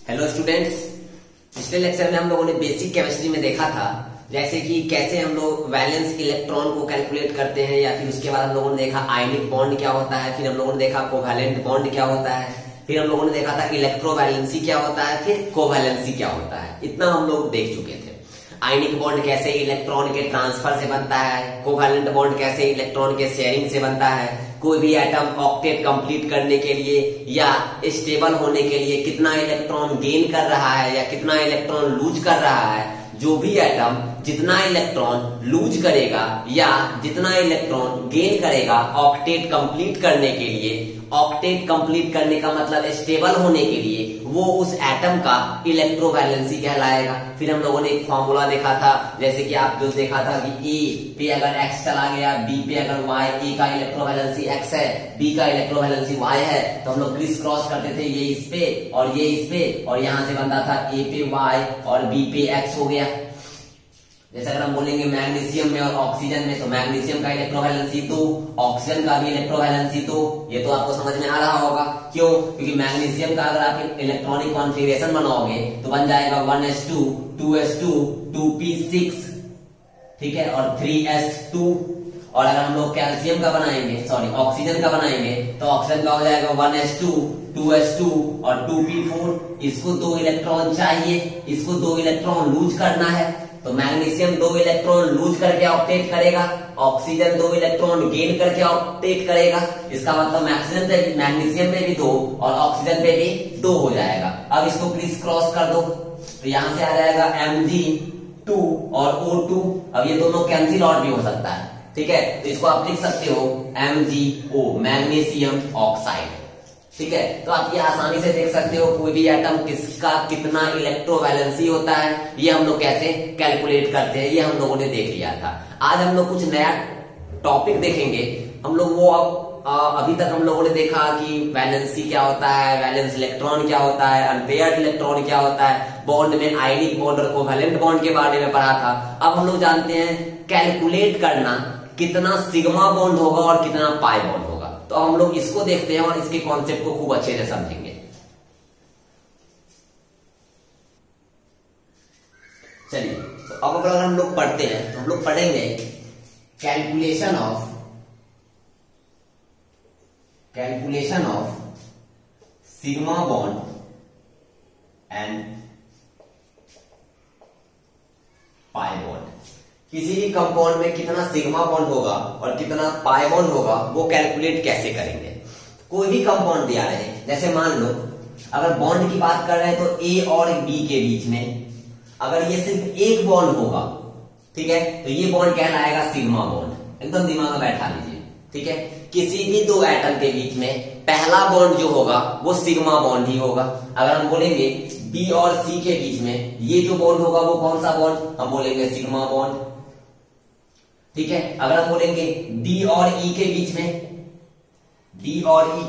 Hello students, पिछले lecture में हम लोगों ने बेसिक केमिस्ट्री में देखा था जैसे कि कैसे हम लोग वैलेंस इलेक्ट्रॉन को कैलकुलेट करते हैं, या फिर उसके बाद हम लोगों ने देखा आयनिक बॉन्ड क्या होता है, फिर हम लोगों ने देखा कोवैलेंट बॉन्ड क्या होता है, फिर हम लोगों ने देखा था इलेक्ट्रोवैलेंसी क्या होता है, फिर कोवैलेंसी क्या होता है। इतना हम लोग देख चुके थे। आयनिक बॉन्ड कैसे इलेक्ट्रॉन के ट्रांसफर से बनता है, कोवैलेंट बॉन्ड कैसे इलेक्ट्रॉन के शेयरिंग से बनता है, कोई भी एटम ऑक्टेट कंप्लीट करने के लिए या स्टेबल होने के लिए कितना इलेक्ट्रॉन गेन कर रहा है या कितना इलेक्ट्रॉन लूज कर रहा है। जो भी एटम जितना इलेक्ट्रॉन लूज करेगा या जितना इलेक्ट्रॉन गेन करेगा ऑक्टेट कंप्लीट करने के लिए, ऑक्टेट कंप्लीट करने का मतलब स्टेबल होने के लिए, वो उस एटम का इलेक्ट्रोवैलेंसी कहलाएगा। फिर हम लोगों ने एक फॉर्मूला देखा था, जैसे कि आप जो देखा था कि ए पे अगर एक्स चला गया, बी पे अगर वाई, ए का इलेक्ट्रोवैलेंसी एक्स है, बी का इलेक्ट्रोवैलेंसी वाई है, तो हम लोग क्रिस क्रॉस करते थे, ये इस पे और ये इस पे, और यहां से बनता था ए पे वाई और बी पे एक्स हो गया। जैसे अगर हम बोलेंगे मैग्नीशियम में और ऑक्सीजन में, तो मैग्नीशियम का इलेक्ट्रोवैलेंसी 2, ऑक्सीजन का भी इलेक्ट्रोवैलेंसी 2। ये तो आपको समझ में आ रहा होगा क्यों, क्योंकि मैग्नीशियम का अगर आप इलेक्ट्रॉनिक कॉन्फ़िगरेशन बनाओगे तो बन जाएगा 1s2 2s2 2p6, ठीक है, और 3s2। और अगर हम लोग कैल्शियम का बनाएंगे, सॉरी ऑक्सीजन का बनाएंगे, तो ऑक्सीजन का हो जाएगा 1s2 2s2 और 2p4। इसको 2 इलेक्ट्रॉन चाहिए, इसको 2 इलेक्ट्रॉन लूज करना है, तो मैग्नीशियम 2 इलेक्ट्रॉन लूज करके ऑक्टेट करेगा, ऑक्सीजन 2 इलेक्ट्रॉन गेन करके ऑक्टेट करेगा। इसका मतलब मैग्नीशियम में भी 2 और ऑक्सीजन पे भी 2 हो जाएगा। अब इसको क्रिस क्रॉस कर दो, तो यहां से आ जाएगा Mg2 और O2। अब ये दोनों कैंसिल आउट भी हो सकता है, ठीक है, तो इसको आप लिख सकते हो MgO, मैग्नीशियम ऑक्साइड, ठीक है। तो आप ये आसानी से देख सकते हो कोई भी एटम किसका कितना इलेक्ट्रोवैलेंसी होता है, ये हम लोग कैसे कैलकुलेट करते हैं, ये हम लोगों ने देख लिया था। आज हम लोग कुछ नया टॉपिक देखेंगे। हम लोग वो अभी तक हम लोगों ने देखा कि वैलेंसी क्या होता है, वैलेंस इलेक्ट्रॉन क्या होता है, अनपेयर्ड इलेक्ट्रॉन क्या होता है, बॉन्ड में आयनिक बॉन्ड और कोवैलेंट बॉन्ड के बारे में पढ़ा था। अब हम लोग जानते हैं कैलकुलेट करना कितना सिग्मा बॉन्ड होगा और कितना पाई बॉन्ड होगा। तो हम लोग इसको देखते हैं और इसके कॉन्सेप्ट को खूब अच्छे से समझेंगे। चलिए, तो अब अगर हम लोग पढ़ते हैं तो हम लोग पढ़ेंगे calculation of sigma bond and pi bond. किसी भी कंपाउंड में कितना सिग्मा बॉन्ड होगा और कितना पाई बॉन्ड होगा वो कैलकुलेट कैसे करेंगे। कोई भी कंपाउंड दिया रहे, जैसे मान लो अगर बॉन्ड की बात कर रहे हैं तो ए और बी के बीच में अगर ये सिर्फ एक बॉन्ड होगा, ठीक है, तो ये बॉन्ड कहलाएगा सिग्मा बॉन्ड। एकदम दिमाग में बैठा लीजिए, ठीक है। किसी भी 2 एटम के बीच में पहला बॉन्ड जो होगा वो सिग्मा बॉन्ड ही होगा। अगर हम बोलेंगे बी और सी के बीच में ये जो बॉन्ड होगा वो कौन सा बॉन्ड, हम बोलेंगे सिग्मा बॉन्ड, ठीक है। अगर हम बोलेंगे डी और ई के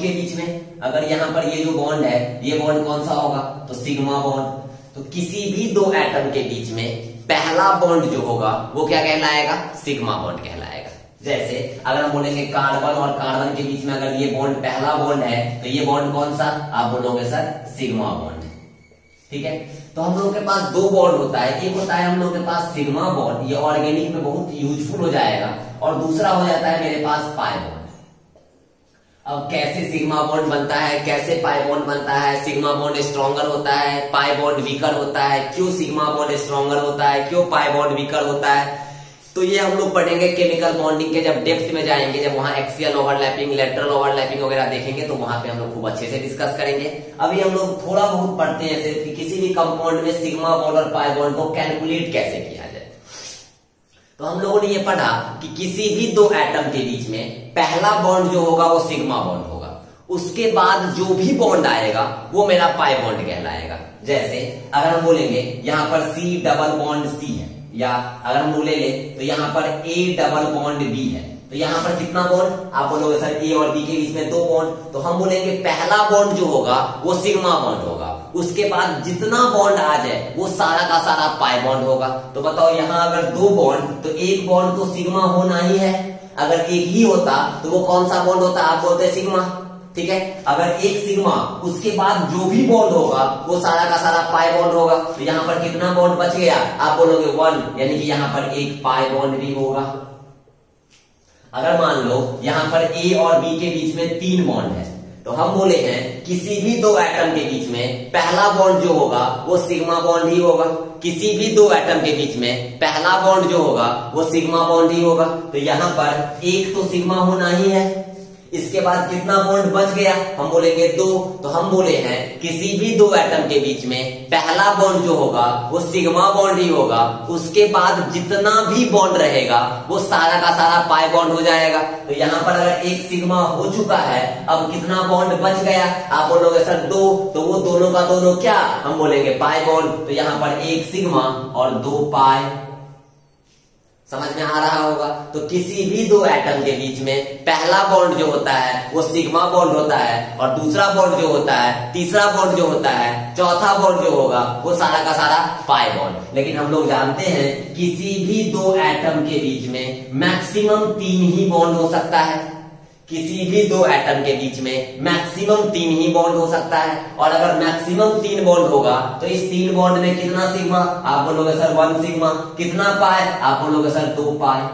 बीच में अगर यहां पर ये जो बॉन्ड है ये बॉन्ड कौन सा होगा, तो सिग्मा बॉन्ड। तो किसी भी 2 एटम के बीच में पहला बॉन्ड जो होगा वो क्या कहलाएगा, सिग्मा बॉन्ड कहलाएगा। जैसे अगर हम बोलेंगे कार्बन और कार्बन के बीच में अगर ये बॉन्ड पहला बॉन्ड है तो ये बॉन्ड कौन सा, आप बोलोगे सर सिग्मा बॉन्ड, ठीक है। तो हम लोगों के पास 2 बॉन्ड होता है, एक होता है हम लोगों के पास सिग्मा बॉन्ड, ये ऑर्गेनिक में बहुत यूजफुल हो जाएगा, और दूसरा हो जाता है मेरे पास पाई बॉन्ड। अब कैसे सिग्मा बॉन्ड बनता है, कैसे पाई बॉन्ड बनता है, सिग्मा बॉन्ड स्ट्रॉन्गर होता है, पाई बॉन्ड वीकर होता है, क्यों सिग्मा बॉन्ड स्ट्रॉन्गर होता है, क्यों पाई बॉन्ड वीकर होता है, तो ये हम लोग पढ़ेंगे केमिकल बॉन्डिंग के जब डेप्थ में जाएंगे, जब वहां एक्सियल ओवरलैपिंग, लेटरल ओवरलैपिंग वगैरह देखेंगे तो वहां पे हम लोग खूब अच्छे से डिस्कस करेंगे। अभी हम लोग थोड़ा बहुत पढ़ते हैं सिर्फ कि किसी भी कंपाउंड में सिग्मा बॉन्ड और पाई बॉन्ड को कैलकुलेट कैसे किया जाए। तो हम लोगों ने ये पढ़ा कि किसी भी 2 एटम के बीच में पहला बॉन्ड जो होगा वो सिग्मा बॉन्ड होगा, उसके बाद जो भी बॉन्ड आएगा वो मेरा पाई बॉन्ड कहलाएगा। जैसे अगर हम बोलेंगे यहाँ पर C डबल बॉन्ड C है, या अगर हम बोले तो यहाँ पर A डबल बॉन्ड B है, तो यहाँ पर कितना बॉन्ड, आप बोलोगे सर A और B के बीच में 2 बॉन्ड, तो हम बोलेंगे पहला बॉन्ड जो होगा वो सिग्मा बॉन्ड होगा, उसके बाद जितना बॉन्ड आ जाए वो सारा का सारा पाई बॉन्ड होगा। तो बताओ यहाँ अगर 2 बॉन्ड, तो एक बॉन्ड तो सिग्मा होना ही है, अगर एक ही होता तो वो कौन सा बॉन्ड होता, आप बोलते सिग्मा, ठीक है। अगर एक सिग्मा उसके बाद जो भी बॉन्ड होगा वो सारा का सारा पाई बॉन्ड होगा। तो यहाँ पर कितना बॉन्ड बच गया? आप बोलोगे 1, यानी कि यहाँ पर एक पाई बॉन्ड भी होगा। अगर मान लो यहाँ पर ए और बी के बीच में 3 बॉन्ड है, तो हम बोले हैं किसी भी दो एटम के बीच में पहला बॉन्ड जो होगा वो सिग्मा बॉन्ड ही होगा। किसी भी दो एटम के बीच में पहला बॉन्ड जो होगा वो सिग्मा बॉन्ड ही होगा। तो यहाँ पर एक तो सिग्मा होना ही है। इसके बाद कितना बॉन्ड बच गया? हम बोलेंगे 2। तो हम बोले हैं किसी भी दो एटम के बीच में पहला बॉन्ड जो होगा वो सिग्मा बॉन्ड ही होगा। उसके बाद जितना भी बॉन्ड रहेगा वो सारा का सारा पाई बॉन्ड हो जाएगा। तो यहाँ पर अगर एक सिग्मा हो चुका है, अब कितना बॉन्ड बच गया? आप बोलोगे सर 2, तो वो दोनों का दोनों क्या? हम बोलेंगे पाई बॉन्ड। तो यहाँ पर एक सिग्मा और 2 पाई। समझ में आ रहा होगा। तो किसी भी दो एटम के बीच में पहला बॉन्ड जो होता है वो सिग्मा बॉन्ड होता है, और दूसरा बॉन्ड जो होता है, तीसरा बॉन्ड जो होता है, चौथा बॉन्ड जो होगा वो सारा का सारा पाई बॉन्ड। लेकिन हम लोग जानते हैं किसी भी दो एटम के बीच में मैक्सिमम 3 ही बॉन्ड हो सकता है। किसी भी दो एटम के बीच में मैक्सिमम 3 ही बॉन्ड हो सकता है। और अगर मैक्सिमम 3 बॉन्ड होगा तो इस 3 बॉन्ड में कितना सिग्मा? आप बोलोगे सर 1 सिग्मा। कितना पाई? आप बोलोगे सर 2 पाई।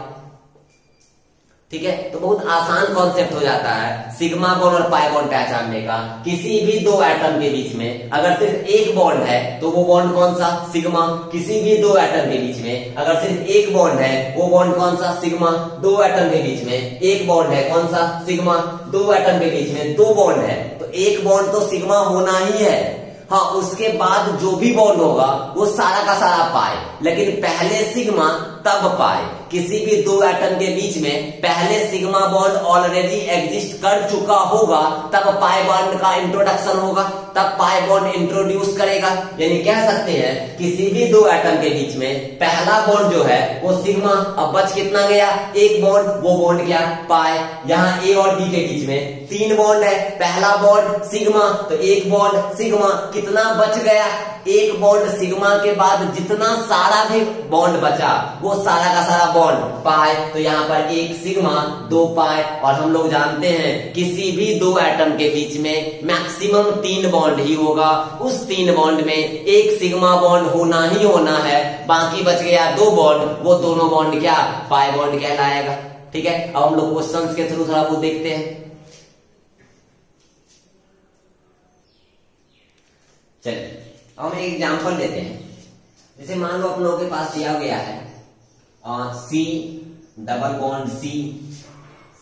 ठीक है। तो बहुत आसान कॉन्सेप्ट हो जाता है सिग्मा बॉन्ड और पाई बॉन्ड पहचानने का। किसी भी दो एटम के बीच में अगर सिर्फ एक बॉन्ड है तो वो बॉन्ड कौन सा? सिग्मा। किसी भी दो एटम के बीच में अगर सिर्फ एक बॉन्ड है वो बॉन्ड कौन सा? सिग्मा। दो एटम के बीच में एक बॉन्ड है, कौन सा? सिग्मा। दो एटम के बीच में 2 बॉन्ड है तो एक बॉन्ड तो सिग्मा होना ही है। हाँ, उसके बाद जो भी बॉन्ड होगा वो सारा का सारा पाई, लेकिन पहले सिग्मा तब पाई। किसी भी दो एटम के बीच में पहले सिग्मा बॉन्ड ऑलरेडी एग्जिस्ट कर चुका होगा तब पाई बॉन्ड का इंट्रोडक्शन होगा, तब पाई बॉन्ड इंट्रोड्यूस करेगा। यानी कह सकते हैं किसी भी दो एटम के बीच में पहला बॉन्ड जो है वो सिग्मा। अब बच कितना गया? एक बॉन्ड। वो बॉन्ड क्या? पाई। यहाँ ए और बी के बीच में 3 बॉन्ड है, पहला बॉन्ड सिग्मा तो एक बॉन्ड सिग्मा। कितना बच गया? एक बॉन्ड सिग्मा के बाद जितना सारा भी बॉन्ड बचा वो सारा का सारा बॉन्ड पाई। तो यहाँ पर एक सिग्मा 2 पाई। और हम लोग जानते हैं किसी भी दो एटम के बीच में मैक्सिमम 3 बॉन्ड ही होगा। उस 3 बॉन्ड में एक सिग्मा बॉन्ड होना ही होना है। बाकी बच गया 2 बॉन्ड, वो दोनों बॉन्ड क्या? पाई बॉन्ड कहलाएगा। ठीक है। अब हम लोग क्वेश्चंस के थ्रू थोड़ा वो देखते हैं। चलिए हम एक एग्जांपल लेते हैं। जैसे मान लो आप लोगों के पास दिया गया है C double bond C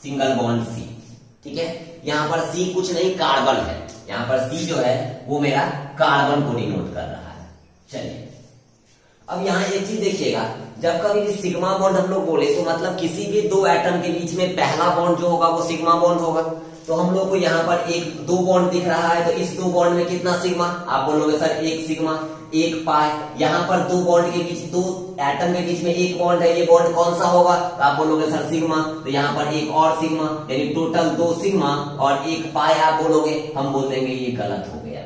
single bond C। ठीक है। यहाँ पर C कुछ नहीं कार्बन है। यहाँ पर C जो है वो मेरा कार्बन को डिनोट कर रहा है। चलिए अब यहाँ एक चीज देखिएगा, जब कभी भी सिग्मा बॉन्ड हम लोग बोले तो मतलब किसी भी दो एटम के बीच में पहला बॉन्ड जो होगा वो सिग्मा बॉन्ड होगा। तो हम लोग को यहाँ पर 2 बॉन्ड दिख रहा है, तो इस 2 बॉन्ड में कितना सिग्मा? आप बोलोगे सर 1 सिग्मा 1 पाई। यहाँ पर 2 बॉन्ड के बीच, 2 एटम के बीच में 1 बॉन्ड है, ये बॉन्ड कौन सा होगा? तो आप बोलोगे सर सिग्मा। तो यहाँ पर एक और सिग्मा, यानी टोटल 2 सिग्मा और 1 पाई आप बोलोगे। हम बोल देंगे ये गलत हो गया।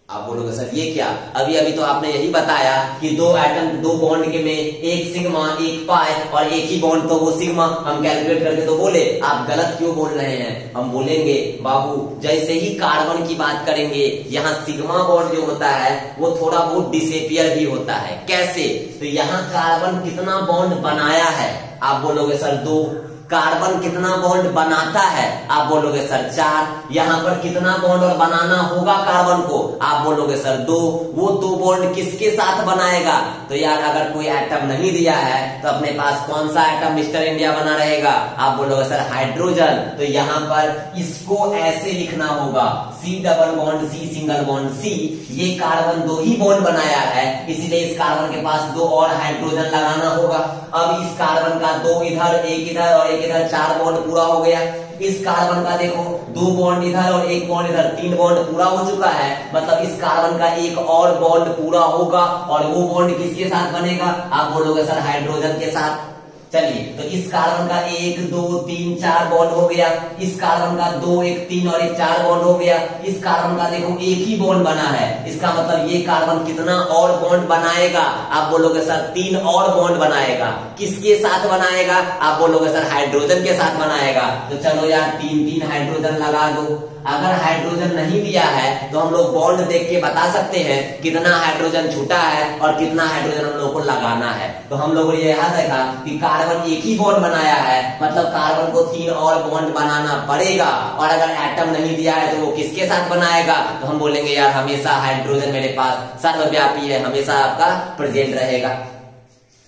आप बोलोगे सर ये क्या? अभी अभी तो आपने यही बताया कि 2 एटम 2 बॉन्ड के में 1 सिग्मा 1 पाई और एक ही बॉन्ड तो वो सिग्मा। हम कैलकुलेट करके तो बोले, आप गलत क्यों बोल रहे हैं? हम बोलेंगे बाबू जैसे ही कार्बन की बात करेंगे यहाँ सिग्मा बॉन्ड जो होता है वो थोड़ा बहुत डिसअपियर भी होता है। कैसे? तो यहाँ कार्बन कितना बॉन्ड बनाया है? आप बोलोगे सर 2। कार्बन कितना बॉन्ड बनाता है? आप बोलोगे सर 4। यहाँ पर कितना बॉन्ड और बनाना होगा कार्बन को? आप बोलोगे सर 2। वो 2 बॉन्ड किसके साथ बनाएगा? तो यार अगर कोई एटम नहीं दिया है तो अपने पास कौन सा एटम मिस्टर इंडिया बना रहेगा? आप बोलोगे सर हाइड्रोजन। तो यहाँ पर इसको ऐसे लिखना होगा C double bond C single bond C। ये कार्बन 2 ही बॉन्ड बनाया है, इसलिए इस कार्बन के पास 2 और हाइड्रोजन लगाना होगा। अब इस कार्बन का 2 इधर, 1 इधर और 1 इधर, 4 बॉन्ड पूरा हो गया। इस कार्बन का देखो 2 बॉन्ड इधर और 1 बॉन्ड इधर, 3 बॉन्ड पूरा हो चुका है। मतलब इस कार्बन का एक और बॉन्ड पूरा होगा और वो बॉन्ड किसके साथ बनेगा? आप बोलोगे सर हाइड्रोजन के साथ। चलिए तो इस कार्बन का 1 2 3 4 बॉन्ड हो गया। इस कार्बन का 2 1 3 और 1 4 बॉन्ड हो गया। इस कार्बन का देखो एक ही बॉन्ड बना है, इसका मतलब ये कार्बन कितना और बॉन्ड बनाएगा? आप बोलोगे सर 3 और बॉन्ड बनाएगा। किसके साथ बनाएगा? आप बोलोगे सर हाइड्रोजन के साथ बनाएगा। तो चलो यार 3 3 हाइड्रोजन लगा दो। अगर हाइड्रोजन नहीं दिया है तो हम लोग बॉन्ड देख के बता सकते हैं कितना हाइड्रोजन छूटा है और कितना हाइड्रोजन हम लोग को लगाना है। तो हम लोगों ने यह देखा कि कार्बन एक ही बॉन्ड बनाया है, मतलब कार्बन को 3 और बॉन्ड बनाना पड़ेगा, और अगर एटम नहीं दिया है तो वो किसके साथ बनाएगा, तो हम बोलेंगे यार हमेशा हाइड्रोजन मेरे पास सर्वव्यापी है, हमेशा आपका प्रेजेंट रहेगा।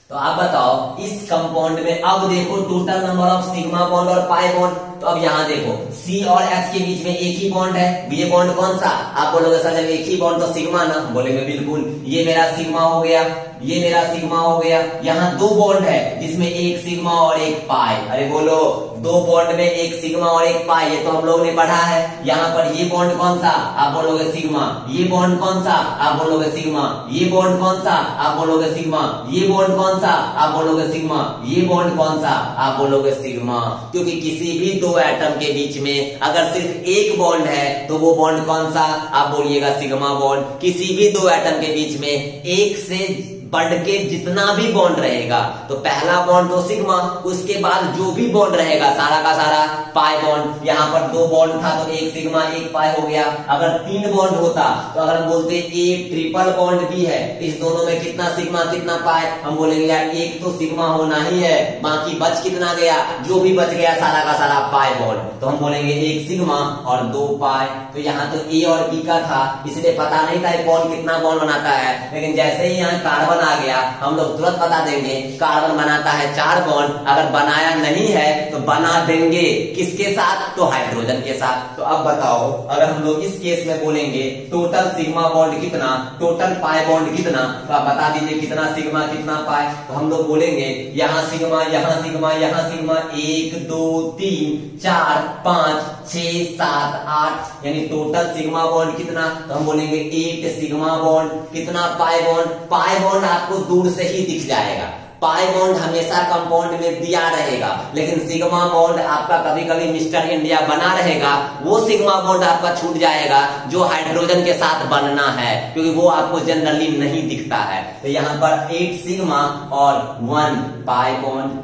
तो आप बताओ इस कंपाउंड में, अब देखो total number of sigma bond और पाई बॉन्ड। तो अब यहाँ देखो C और H के बीच में एक ही बॉन्ड है, ये बॉन्ड कौन सा, आप बोलोगे सर जब एक ही बॉन्ड तो सिग्मा ना, बोलेंगे बिल्कुल, ये मेरा सिग्मा हो गया, ये मेरा सिग्मा हो गया। यहाँ 2 बॉन्ड है जिसमें एक सिग्मा और एक पाई, अरे बोलो 2 बॉन्ड में एक सिग्मा और एक पाई, ये तो हम लोग ने पढ़ा है। यहाँ पर ये बॉन्ड कौन सा, आप बोलोगे सिग्मा, ये बॉन्ड कौन सा, आप बोलोगे सिग्मा, ये बॉन्ड कौन सा, आप बोलोगे सिग्मा, ये बॉन्ड कौन सा, आप बोलोगे सिग्मा, ये बॉन्ड कौन सा, आप बोलोगे सिग्मा। क्योंकि किसी भी 2 एटम के बीच में अगर सिर्फ एक बॉन्ड है तो वो बॉन्ड कौन सा, आप बोलिएगा सिग्मा बॉन्ड। किसी भी 2 एटम के बीच में एक से बढ़ के जितना भी बॉन्ड रहेगा तो पहला बॉन्ड तो सिग्मा, उसके बाद जो भी बॉन्ड रहेगा सारा का सारा पाई बॉन्ड। यहाँ पर 2 बॉन्ड था तो एक सिग्मा एक पाई हो गया। अगर 3 बॉन्ड होता तो अगर हम बोलते एक ट्रिपल बॉन्ड भी है, इस दोनों में कितना सिग्मा कितना पाई, हम बोलेंगे यार एक तो सिग्मा होना ही है, बाकी बच कितना गया, जो भी बच गया सारा का सारा पाई बॉन्ड, तो हम बोलेंगे एक सिग्मा और 2 पाई। तो यहाँ तो ए और बी का था, इसलिए पता नहीं था बॉन्ड कितना बॉन्ड बनाता है, लेकिन जैसे ही यहाँ कार्बन आ गया हम लोग तुरंत बता देंगे कार्बन बनाता है 4 बॉन्ड, अगर बनाया नहीं है तो बना देंगे किसके साथ, तो हाइड्रोजन के साथ। तो अब बताओ अगर हम लोग इस केस में बोलेंगे टोटल सिग्मा बॉन्ड कितना, टोटल पाई बॉन्ड कितना, तो आप बता दीजिए कितना सिग्मा कितना पाई। तो हम लोग बोलेंगे यहाँ सिग्मा यहाँ सिग्मा यहाँ सिग्मा 1 2 3 4 5 6 7 8, यानी टोटल सिग्मा बॉन्ड कितना, तो हम बोलेंगे 8 सिग्मा बॉन्ड। कितना पाई बॉन्ड, पाई बॉन्ड आपको दूर से ही दिख जाएगा, पाई बॉन्ड हमेशा कंपाउंड में दिया रहेगा, लेकिन सिग्मा बॉन्ड आपका कभी कभी मिस्टर इंडिया बना रहेगा, वो सिग्मा बॉन्ड आपका छूट जाएगा जो हाइड्रोजन के साथ बनना है, क्योंकि वो आपको जनरली नहीं दिखता है। तो यहाँ पर 8 सिग्मा और 1 पाई बॉन्ड,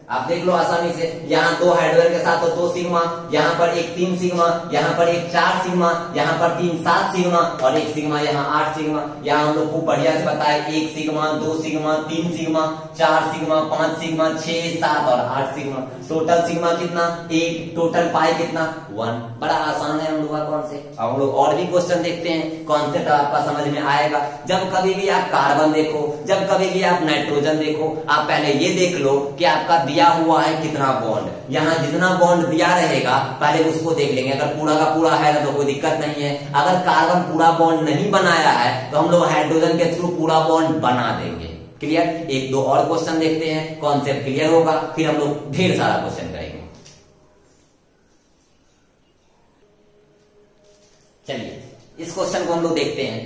आप देख लो आसानी से, यहाँ 2 हाइड्रोजन के साथ तो 2 सिग्मा, यहाँ पर एक 3 सिग्मा, यहाँ पर एक 4 सिग्मा, यहाँ पर 3 7 सिग्मा और एक सिग्मा यहाँ 8 सिग्मा। यहाँ हम लोग खूब बढ़िया से बताए 1 sigma 2 sigma 3 sigma 4 sigma 5 sigma 6 7 और 8 सिग्मा। टोटल सिग्मा कितना 8, टोटल पाई कितना 1। बड़ा आसान है हम लोग का कॉन्सेप्ट। अब हम लोग और भी क्वेश्चन देखते हैं, कॉन्सेप्ट आपका समझ में आएगा। जब कभी भी आप कार्बन देखो, जब कभी भी आप नाइट्रोजन देखो, आप पहले ये देख लो कि आपका दिया हुआ है कितना बॉन्ड, यहाँ जितना बॉन्ड दिया रहेगा पहले उसको देख लेंगे, अगर पूरा का पूरा है तो कोई दिक्कत नहीं है। अगर कार्बन पूरा बॉन्ड नहीं बनाया है तो हम लोग हाइड्रोजन के थ्रू पूरा बॉन्ड बना देंगे। क्लियर? 1-2 और क्वेश्चन देखते हैं, कॉन्सेप्ट क्लियर होगा, फिर हम लोग ढेर सारा क्वेश्चन करेंगे। चलिए इस क्वेश्चन को हम लोग देखते हैं।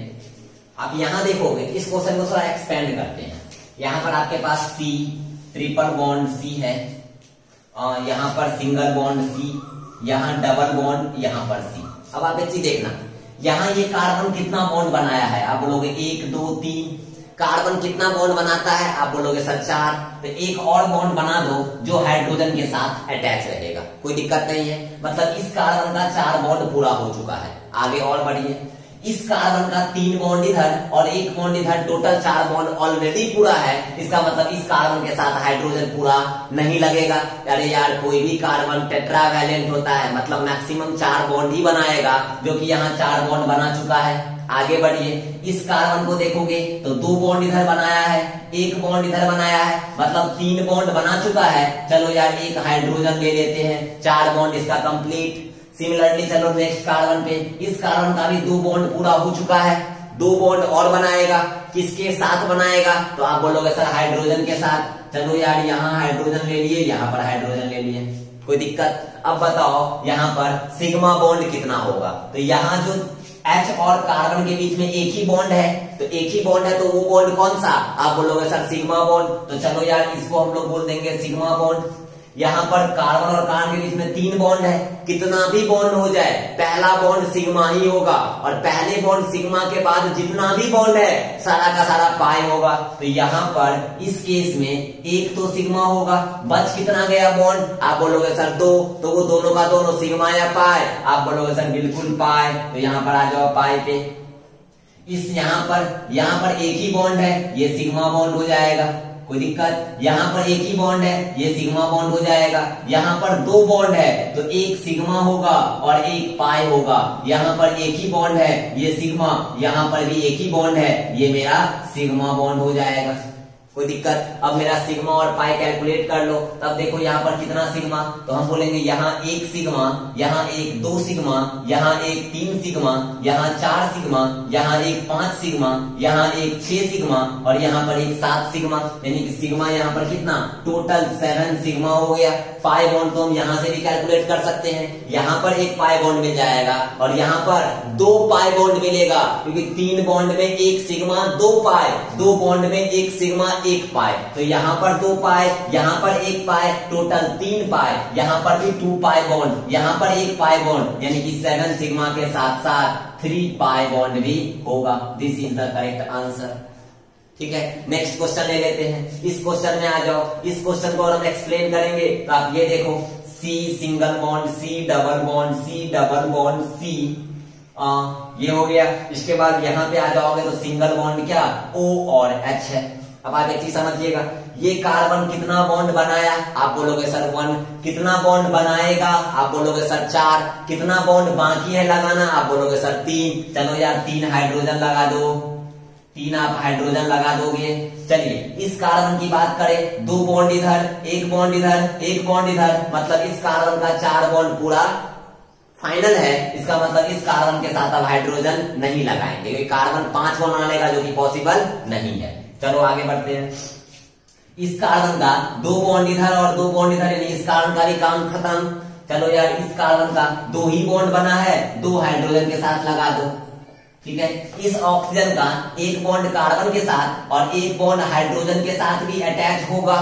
आप यहां देखोगे, इस क्वेश्चन को थोड़ा एक्सपेंड करते हैं। यहां पर आपके पास C ट्रिपल बॉन्ड C है, यहाँ पर सिंगल बॉन्ड C, यहाँ डबल बॉन्ड, यहाँ पर C। अब आप एक चीज देखना, यहाँ ये कार्बन कितना बॉन्ड बनाया है, आप बोलोगे 1 2 3। कार्बन कितना बॉन्ड बनाता है, आप बोलोगे सर 4। तो एक और बॉन्ड बना दो जो हाइड्रोजन के साथ अटैच रहेगा, कोई दिक्कत नहीं है। मतलब इस कार्बन का 4 बॉन्ड पूरा हो चुका है। आगे और बढ़िए, इस कार्बन का 3 बॉन्ड इधर और 1 बॉन्ड इधर, टोटल 4 बॉन्ड ऑलरेडी पूरा है। इसका मतलब इस कार्बन के साथ हाइड्रोजन पूरा नहीं लगेगा। अरे यार कोई भी कार्बन टेट्रावैलेंट होता है, मतलब मैक्सिमम 4 बॉन्ड ही बनाएगा, जो कि यहाँ 4 बॉन्ड बना चुका है। आगे बढ़िए, इस कार्बन को देखोगे तो 2 बॉन्ड इधर बनाया है, 1 बॉन्ड इधर बनाया है, मतलब 3 बॉन्ड बना चुका है। चलो यार एक हाइड्रोजन ले लेते हैं, 4 बॉन्ड इसका कंप्लीट। सिमिलरली चलो नेक्स्ट कार्बन पे, इस कार्बन का भी 2 बॉन्ड पूरा हो चुका है, 2 बॉन्ड और बनाएगा। किसके साथ बनाएगा, तो आप बोलोगे सर हाइड्रोजन के साथ। चलो यार यहाँ हाइड्रोजन ले लिए, यहाँ पर हाइड्रोजन ले लिए, कोई दिक्कत। अब बताओ यहाँ पर सिग्मा बॉन्ड कितना होगा, तो यहाँ जो H और कार्बन के बीच में एक ही बॉन्ड है, तो एक ही बॉन्ड है तो वो बॉन्ड कौन सा, आप बोलोगे सर सिग्मा बॉन्ड। तो चलो यार इसको हम लोग बोल देंगे सिग्मा बॉन्ड। यहाँ पर कार्बन और कार्बन के बीच में 3 बॉन्ड है, कितना भी बॉन्ड हो जाए पहला बॉन्ड सिग्मा ही होगा, और पहले बॉन्ड सिग्मा के बाद जितना भी बॉन्ड है सारा का सारा पाई होगा। तो यहाँ पर इस केस में एक तो सिग्मा होगा, बच कितना गया बॉन्ड, आप बोलोगे सर 2, तो वो दोनों का दोनों सिग्मा या पाई, आप बोलोगे सर बिल्कुल पाई, तो यहाँ पर आ जाओ पाई पे। इस यहाँ पर एक ही बॉन्ड है, ये सिग्मा बॉन्ड हो जाएगा, कोई दिक्कत। यहाँ पर एक ही बॉन्ड है, ये सिग्मा बॉन्ड हो जाएगा। यहाँ पर 2 बॉन्ड है तो एक सिग्मा होगा और एक पाई होगा। यहाँ पर एक ही बॉन्ड है, ये सिग्मा, यहाँ पर भी एक ही बॉन्ड है, ये मेरा सिग्मा बॉन्ड हो जाएगा, कोई दिक्कत। अब मेरा सिग्मा और पाई कैलकुलेट कर लो, तब देखो यहाँ पर कितना सिग्मा, तो हम बोलेंगे यहाँ 1 सिग्मा, यहाँ 2 सिग्मा, यहाँ 3 सिग्मा, यहाँ 4 सिग्मा, यहाँ 5 सिग्मा, यहाँ 6 सिग्मा, और यहाँ पर 7 सिग्मा, यानी कि सिग्मा यहाँ पर कितना, टोटल 7 सिग्मा हो गया। पाई बॉन्ड तो हम यहाँ से भी कैलकुलेट कर सकते हैं, यहाँ पर एक पाई बॉन्ड मिल जाएगा और यहाँ पर 2 पाई बॉन्ड मिलेगा, क्योंकि 3 बॉन्ड में 1 सिग्मा 2 पाई, 2 बॉन्ड में 1 सिग्मा 1 पाई, तो यहाँ पर 2 पाई, यहाँ पर 1 पाई, टोटल 3 पाई, यहाँ पर भी 2 पाई बॉन्ड, यहाँ पर 1 पाई बॉन्ड, यानी कि 7 सिग्मा के साथ साथ 3 पाई बॉन्ड भी होगा। This is the correct answer. ठीक है, नेक्स्ट क्वेश्चन ले लेते हैं। इस क्वेश्चन में आ जाओ, इस क्वेश्चन को और हम एक्सप्लेन करेंगे, तो आप ये देखो, C single bond, C double bond, C double bond, C ये हो गया। इसके बाद यहाँ पे आ जाओगे तो सिंगल बॉन्ड क्या, O और H है। अब आप एक चीज समझिएगा, ये कार्बन कितना बॉन्ड बनाया, आप बोलोगे सर 1, कितना बॉन्ड बनाएगा, आप बोलोगे सर 4, कितना बॉन्ड बाकी है लगाना, आप बोलोगे सर 3, चलो यार 3 हाइड्रोजन लगा दो, 3 आप हाइड्रोजन लगा दोगे। चलिए इस कार्बन की बात करें, 2 बॉन्ड इधर, 1 बॉन्ड इधर, 1 बॉन्ड इधर, मतलब इस कार्बन का 4 बॉन्ड पूरा फाइनल है। इसका मतलब इस कार्बन के साथ अब हाइड्रोजन नहीं लगाएंगे, क्योंकि कार्बन 5 बॉन्ड बना लेगा, जो कि पॉसिबल नहीं है। चलो आगे बढ़ते हैं। इस कार्बन का 2 बॉन्ड इधर और 2 बॉन्ड इधर, यानी इस कार्बन का भी काम खत्म। चलो यार इस कार्बन का 2 ही बॉन्ड बना है, 2 हाइड्रोजन के साथ लगा दो, ठीक है। इस ऑक्सीजन का 1 बॉन्ड कार्बन के साथ और 1 बॉन्ड हाइड्रोजन के साथ भी अटैच होगा।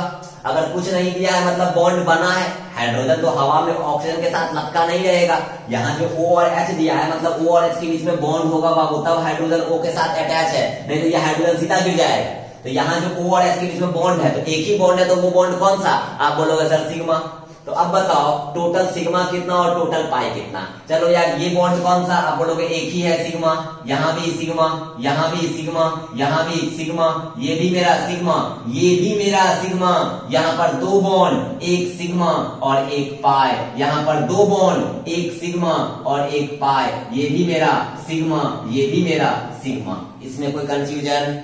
अगर कुछ नहीं दिया है मतलब बॉन्ड बना है, हाइड्रोजन तो हवा में ऑक्सीजन के साथ लटका नहीं रहेगा। यहाँ जो O और H दिया है मतलब O और H के बीच में बॉन्ड होगा बाबू, तब हाइड्रोजन O के साथ अटैच है, नहीं तो ये हाइड्रोजन सीधा गिर जाएगा। तो यहाँ जो O और H के बीच में बॉन्ड है, तो एक ही बॉन्ड है, तो वो बॉन्ड कौन सा, आप बोलोगे सर सिग्मा। तो अब बताओ टोटल सिग्मा कितना और टोटल पाई कितना। चलो यार ये बॉन्ड कौन सा, आप बोलोगे एक ही है सिग्मा, यहाँ भी सिग्मा, यहाँ भी सिग्मा, यहाँ भी सिग्मा, ये भी मेरा सिग्मा, ये भी मेरा सिग्मा। यहाँ पर 2 बॉन्ड, 1 सिग्मा और 1 पाई, यहाँ पर 2 बॉन्ड, 1 सिग्मा और 1 पाई, ये भी मेरा सिग्मा, ये भी मेरा सिग्मा। इसमें कोई कंफ्यूजन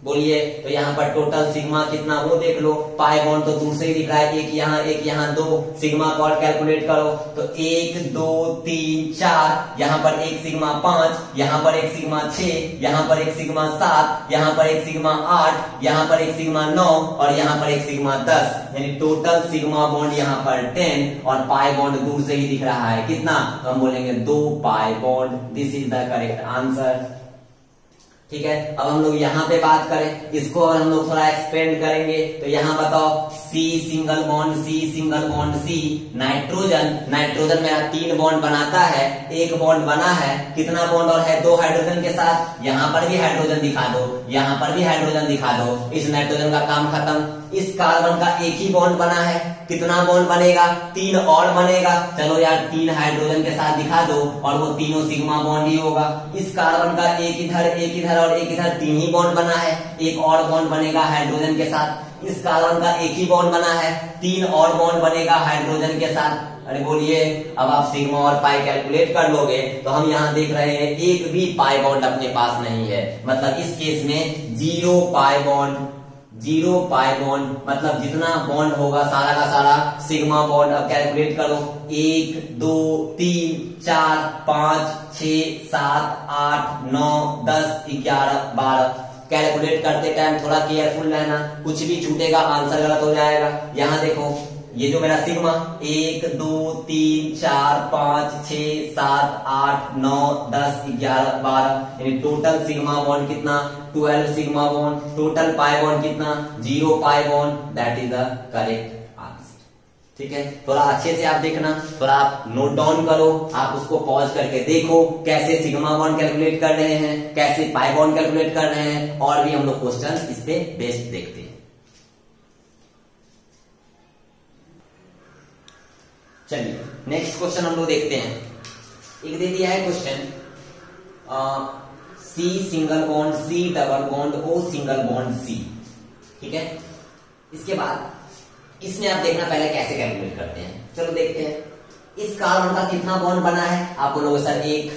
बोलिए। तो यहाँ पर टोटल सिग्मा कितना वो देख लो, पाई बॉन्ड तो दूर से ही दिख रहा है, एक यहाँ 2, सिग्मा को और कैलकुलेट करो तो 1 2 3 4, यहाँ पर 1 सिग्मा 5, यहाँ पर 1 सिग्मा 6, यहाँ पर 1 सिग्मा 7, यहाँ पर 1 सिग्मा 8, यहाँ पर 1 सिग्मा 9 और यहाँ पर 1 सिग्मा 10, यानी टोटल सिग्मा बॉन्ड यहाँ पर 10 और पाई बॉन्ड दूर से ही दिख रहा है कितना, तो हम बोलेंगे 2 pi bond. This is the correct answer. ठीक है, अब हम लोग यहाँ पे बात करें, इसको और हम लोग थोड़ा एक्सपेंड करेंगे। तो यहाँ बताओ C single bond, C single bond, C nitrogen, nitrogen मेरा 3 बॉन्ड बनाता है, 1 बॉन्ड बना है, कितना बॉन्ड और है 2 हाइड्रोजन के साथ, यहाँ पर भी हाइड्रोजन दिखा दो, यहाँ पर भी हाइड्रोजन दिखा दो, इस नाइट्रोजन का काम खत्म। इस कार्बन का 1 ही बॉन्ड बना है, कितना बॉन्ड बनेगा, 3 और बनेगा। चलो यार 3 हाइड्रोजन के साथ दिखा दो और वो तीनों सिग्मा बॉन्ड ही होगा। इस कार्बन का 1 इधर और 1 इधर, 3 ही बॉन्ड बना है, 1 और बॉन्ड बनेगा हाइड्रोजन के साथ। इस कार्बन का 1 ही बॉन्ड बना है, 3 और बॉन्ड बनेगा हाइड्रोजन के साथ। अरे बोलिए, अब आप सिग्मा और पाई कैलकुलेट कर लोगे तो हम यहाँ देख रहे हैं एक भी पाई बॉन्ड अपने पास नहीं है, मतलब इस केस में 0 पाई बॉन्ड, 0 पाई बॉन्ड, मतलब जितना बॉन्ड होगा सारा का सारा सिग्मा बॉन्ड। अब कैलकुलेट करो, 1 2 3 4 5 6 7 8 9 10 11 12। कैलकुलेट करते टाइम थोड़ा केयरफुल रहना, कुछ भी छूटेगा आंसर गलत हो जाएगा। यहाँ देखो ये जो मेरा सिग्मा 1 2 3 4 5 6 7 8 9 10 11 12, यानी टोटल सिग्मा बॉन्ड कितना, 12 sigma bond. Total pi bond कितना, 0 pi bond. That is the correct answer. ठीक है, थोड़ा अच्छे से आप देखना, थोड़ा आप नोट डाउन करो, आप उसको पॉज करके देखो कैसे सिग्मा बॉन्ड कैलकुलेट कर रहे हैं, कैसे पाई बॉन्ड कैलकुलेट कर रहे हैं, और भी हम लोग क्वेश्चन इस पे बेस्ड देखते हैं। चलिए नेक्स्ट क्वेश्चन हम लोग देखते हैं। एक दे दिया है question, C single bond C double bond O single bond C, ठीक है। इसके बाद इसमें आप देखना पहले कैसे कैलकुलेट करते हैं। चलो देखते हैं। इस कार्बन का कितना बॉन्ड बना है, आप बोलोगे सर 1।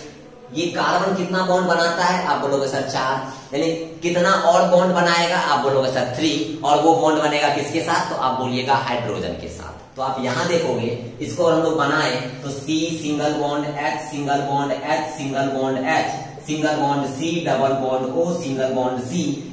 ये कार्बन कितना बॉन्ड बनाता है, आप बोलोगे सर 4। यानी कितना और बॉन्ड बनाएगा, आप बोलोगे सर 3। और वो बॉन्ड बनेगा किसके साथ, तो आप बोलिएगा हाइड्रोजन के साथ। तो आप यहां देखोगे, इसको हम लोग बनाए तो C single bond H single bond H single bond H single bond C double bond O single bond C।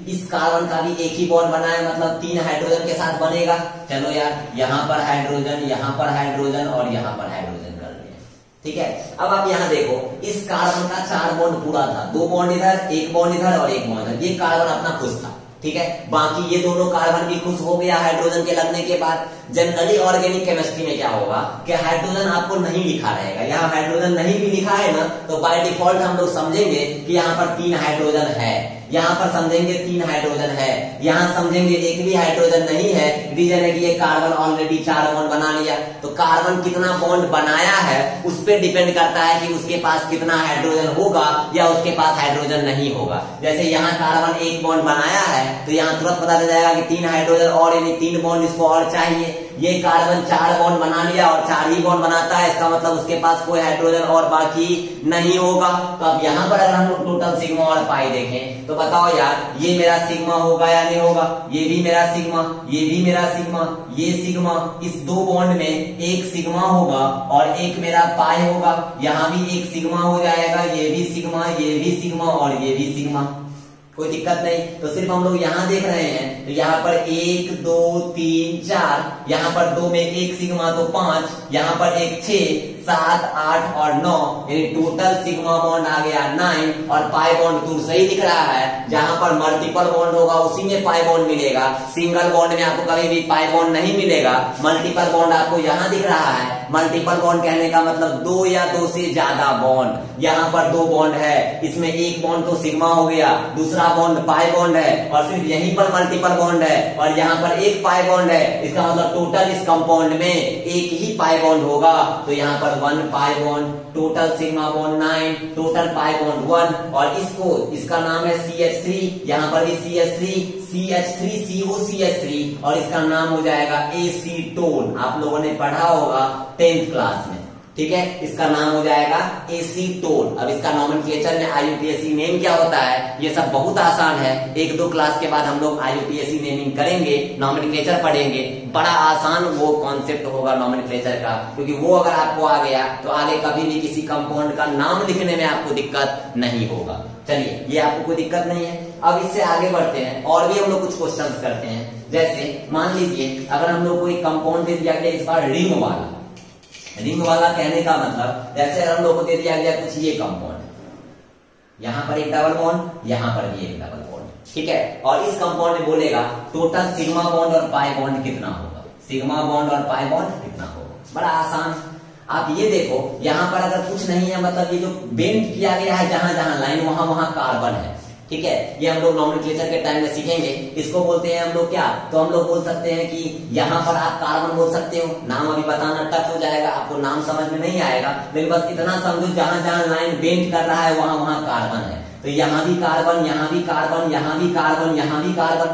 इस कार्बन का भी एक ही बॉन्ड बना है, मतलब 3 हाइड्रोजन के साथ बनेगा। चलो यार, यहाँ पर हाइड्रोजन, यहाँ पर हाइड्रोजन और यहाँ पर हाइड्रोजन कर लिया, ठीक है। अब आप यहाँ देखो, इस कार्बन का 4 बॉन्ड पूरा था, 2 बॉन्ड इधर, 1 बॉन्ड इधर और 1 बॉन्ड इधर। ये कार्बन अपना खुश था, ठीक है। बाकी ये दोनों कार्बन भी खुश हो गया हाइड्रोजन के लगने के बाद। जनरली ऑर्गेनिक केमिस्ट्री में क्या होगा कि हाइड्रोजन आपको नहीं लिखा रहेगा। यहाँ हाइड्रोजन नहीं भी लिखा है ना, तो बाय डिफॉल्ट हम लोग समझेंगे कि यहाँ पर 3 हाइड्रोजन है, यहाँ पर समझेंगे 3 हाइड्रोजन है, यहाँ समझेंगे एक भी हाइड्रोजन नहीं है। रीजन है कि ये कार्बन ऑलरेडी 4 बॉन्ड बना लिया। तो कार्बन कितना बॉन्ड बनाया है उस पर डिपेंड करता है कि उसके पास कितना हाइड्रोजन होगा या उसके पास हाइड्रोजन नहीं होगा। जैसे यहाँ कार्बन 1 बॉन्ड बनाया है, तो यहाँ तुरंत पता चल जाएगा कि 3 हाइड्रोजन और, यानी 3 बॉन्ड इसको और चाहिए। ये कार्बन 4 बॉन्ड बना लिया और 4 ही बॉन्ड बनाता है, इसका मतलब उसके पास कोई हाइड्रोजन और बाकी नहीं होगा। तो अब यहाँ पर अगर हम लोग टोटल सिग्मा और पाई देखें, तो बताओ यार, ये मेरा सिग्मा होगा या नहीं होगा, ये भी मेरा सिग्मा, ये भी मेरा सिग्मा, ये सिग्मा। इस 2 बॉन्ड में एक सिग्मा होगा और एक मेरा पाई होगा। यहाँ भी एक सिग्मा हो जाएगा, ये भी सिग्मा, ये भी सिग्मा और ये भी सिग्मा, कोई दिक्कत नहीं। तो सिर्फ हम लोग यहाँ देख रहे हैं, तो यहाँ पर 1 2 3 4, यहाँ पर 2 में एक सिग्मा तो 5, यहाँ पर एक 6 7 8 और 9, यानी टोटल सिग्मा बॉन्ड आ गया 9। और पाई बॉन्ड दूर सही दिख रहा है, जहां पर मल्टीपल बॉन्ड होगा उसी में पाई बॉन्ड मिलेगा। सिंगल बॉन्ड में आपको कभी भी पाई बॉन्ड नहीं मिलेगा। मल्टीपल बॉन्ड आपको यहाँ दिख रहा है। मल्टीपल बॉन्ड कहने का मतलब 2 या 2 से ज्यादा बॉन्ड। यहाँ पर 2 बॉन्ड है, इसमें एक बॉन्ड तो सिग्मा हो गया, दूसरा बॉन्ड पाई बॉन्ड है, और सिर्फ यहीं पर मल्टीपल बॉन्ड है और यहाँ पर एक पाई बॉन्ड है। इसका मतलब टोटल इस कंपाउंड में एक ही पाई बॉन्ड होगा। तो यहाँ पर 1 pi bond, total sigma bond 9, total pi bond 1। और इसको, इसका नाम है CH3, यहाँ पर भी CH3, CH3COCH3, और इसका नाम हो जाएगा एसीटोन। आप लोगों ने पढ़ा होगा 10th क्लास में, ठीक है। इसका नाम हो जाएगा एसीटोन। अब इसका नॉमेनक्लेचर में IUPAC नेम क्या होता है, ये सब बहुत आसान है। 1-2 क्लास के बाद हम लोग IUPAC नेमिंग करेंगे, नॉमेनक्लेचर पढ़ेंगे। बड़ा आसान वो कॉन्सेप्ट होगा नॉमेनक्लेचर का, क्योंकि वो अगर आपको आ गया तो आगे कभी भी किसी कंपाउंड का नाम लिखने में आपको दिक्कत नहीं होगा। चलिए, ये आपको कोई दिक्कत नहीं है। अब इससे आगे बढ़ते हैं और भी हम लोग कुछ क्वेश्चंस करते हैं। जैसे मान लीजिए अगर हम लोग को एक कंपाउंड दे दिया गया, इस बार रिंग वाला। रिंग वाला कहने का मतलब, जैसे हम लोग को दे दिया गया कुछ ये कंपाउंड, यहाँ पर एक डबल बॉन्ड, यहाँ पर भी एक डबल बॉन्ड, ठीक है। और इस कंपाउंड में बोलेगा टोटल सिग्मा बॉन्ड और पाई बॉन्ड कितना होगा, सिग्मा बॉन्ड और पाई बॉन्ड कितना होगा। बड़ा आसान। आप ये देखो, यहाँ पर अगर कुछ नहीं है, मतलब ये जो बेंड किया गया है जहां जहां लाइन, वहां वहां कार्बन है, ठीक है। ये हम लोग नॉमेनक्लेचर के टाइम में सीखेंगे। इसको बोलते हैं हम लोग क्या, तो हम लोग बोल सकते हैं कि यहाँ पर आप कार्बन बोल सकते हो। नाम अभी बताना टफ हो जाएगा, आपको नाम समझ में नहीं आएगा, लेकिन बस इतना समझो जहां जहां लाइन बेंड कर रहा है वहां वहां कार्बन है। तो यहाँ भी कार्बन, यहाँ भी कार्बन, यहाँ भी कार्बन, यहाँ भी कार्बन।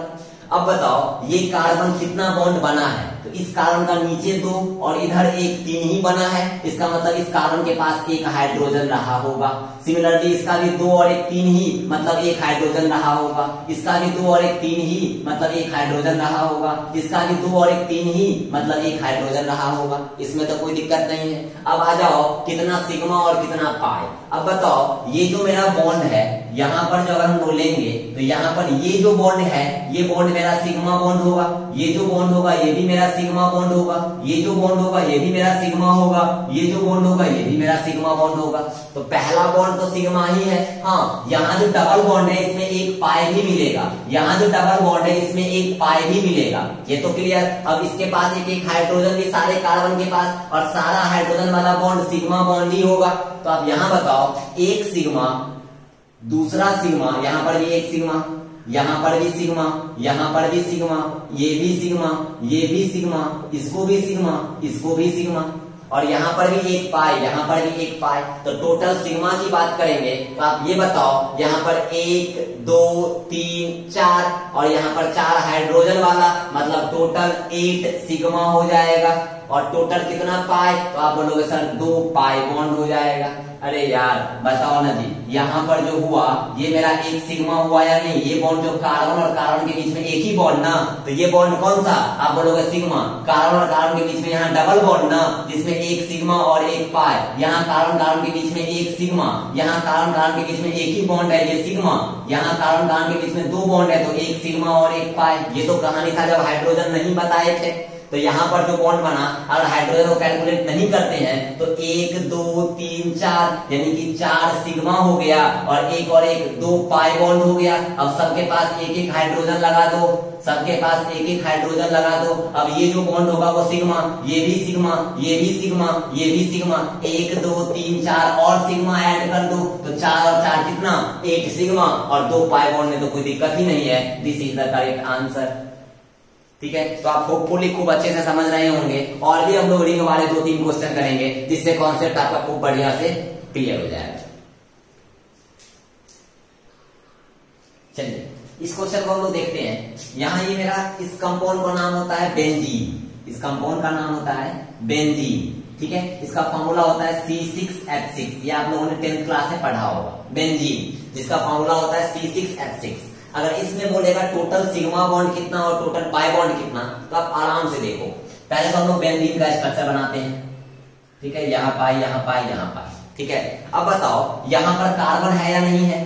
अब बताओ ये कार्बन कितना बॉन्ड बना है, तो इस कार्बन का नीचे 2 और इधर एक 3 ही बना है। इसका मतलब इस कार्बन के पास एक हाइड्रोजन रहा होगा। सिमिलरली इसका भी 2 और 1 3 ही, मतलब एक हाइड्रोजन रहा होगा। इसका भी 2 और 1 3 ही, मतलब एक हाइड्रोजन रहा होगा। इसका भी 2 और 1 3 ही, मतलब एक हाइड्रोजन रहा होगा। इसमें तो कोई दिक्कत नहीं है। अब आ जाओ कितना सिग्मा और कितना पाई। अब बताओ ये जो मेरा बॉन्ड है, यहाँ पर जो अगर हम लोग लेंगे तो यहाँ पर ये जो बॉन्ड है ये बॉन्ड मेरा सिग्मा बॉन्ड होगा, ये जो बॉन्ड होगा ये भी मेरा सिग्मा बॉन्ड होगा, ये जो बॉन्ड होगा ये भी मेरा सिग्मा होगा, ये जो बॉन्ड होगा ये भी मेरा सिग्मा बॉन्ड होगा। तो पहला बॉन्ड तो सिग्मा ही है। हाँ, यहाँ जो डबल बॉन्ड है इसमें एक पाई भी मिलेगा, यहाँ जो डबल बॉन्ड है इसमें एक पाई भी मिलेगा, ये तो क्लियर। अब इसके पास एक हाइड्रोजन भी सारे कार्बन के पास, और सारा हाइड्रोजन वाला बॉन्ड सिग्मा बॉन्ड ही होगा। तो अब यहाँ बताओ, एक सिग्मा दूसरा सिग्मा, यहाँ पर भी एक सिग्मा, यहाँ पर भी सिग्मा, यहाँ पर भी सिग्मा, ये भी सिग्मा, ये भी सिग्मा, इसको भी सिग्मा, इसको भी सिग्मा, और यहाँ पर भी एक पाई, यहाँ पर भी एक पाई। तो टोटल सिग्मा की बात करेंगे तो आप ये बताओ, यहाँ पर 1 2 3 4 और यहाँ पर 4 हाइड्रोजन वाला, मतलब टोटल 8 सिग्मा हो जाएगा। और टोटल कितना पाई, तो आप बोलोगे सर 2 पाई बॉन्ड हो जाएगा। अरे यार बताओ ना जी, यहाँ पर जो हुआ ये मेरा एक सिग्मा हुआ या नहीं, ये बॉन्ड जो कार्बन और कार्बन के बीच में एक ही बॉन्ड ना, तो ये बॉन्ड कौन सा, आप बोलोगे सिग्मा। कार्बन और कार्बन के बीच में यहाँ डबल बॉन्ड ना, जिसमें एक सिग्मा और एक पाई, यहाँ कार्बन कार्बन के बीच में एक सिग्मा, यहाँ कार्बन कार्बन के बीच में एक ही बॉन्ड है ये सिग्मा, यहाँ कार्बन कार्बन के बीच में 2 बॉन्ड है तो एक सिग्मा और एक पाई। ये तो कहानी था जब हाइड्रोजन नहीं बताए थे। तो यहाँ पर जो बॉन्ड बना, अगर हाइड्रोजन को कैलकुलेट नहीं करते हैं तो 1 2 3 4 यानी कि 4 सिग्मा हो गया, और एक 2 पाई बॉन्ड हो गया। अब सबके पास एक एक हाइड्रोजन लगा दो, सबके पास एक एक हाइड्रोजन लगा दो। अब ये जो बॉन्ड होगा वो सिग्मा, ये भी सिग्मा, ये भी सिग्मा, ये भी सिग्मा, 1 2 3 4 और सिग्मा ऐड कर दो, तो 4 और 4 कितना, 8 सिग्मा और 2 पाई बॉन्ड में तो कोई दिक्कत ही नहीं है। This is the correct answer. ठीक है, तो आप होपफुली खूब अच्छे से समझ रहे होंगे। और भी हम लोग रिंग वाले 2-3 क्वेश्चन करेंगे जिससे कॉन्सेप्ट आपका खूब बढ़िया से क्लियर हो जाएगा। चलिए इस क्वेश्चन को हम लोग देखते हैं। यहाँ ये मेरा इस कंपाउंड का नाम होता है बेंजीन, इस कंपाउंड का नाम होता है बेंजीन। ठीक है, इसका फॉर्मूला होता है C6H6, ये आप लोगों ने 10th क्लास में पढ़ा होगा। बेंजीन जिसका फॉर्मूला होता है C6H6। अगर इसमें बोलेगा टोटल सिग्मा बॉन्ड कितना और टोटल पाई बॉन्ड कितना, तो आप आराम से देखो। पहले तो हम लोग बेंजीन का स्ट्रक्चर बनाते हैं। ठीक है, यहाँ पाई, यहाँ पाई, यहाँ पाई। ठीक है, अब बताओ यहाँ पर कार्बन है या नहीं है,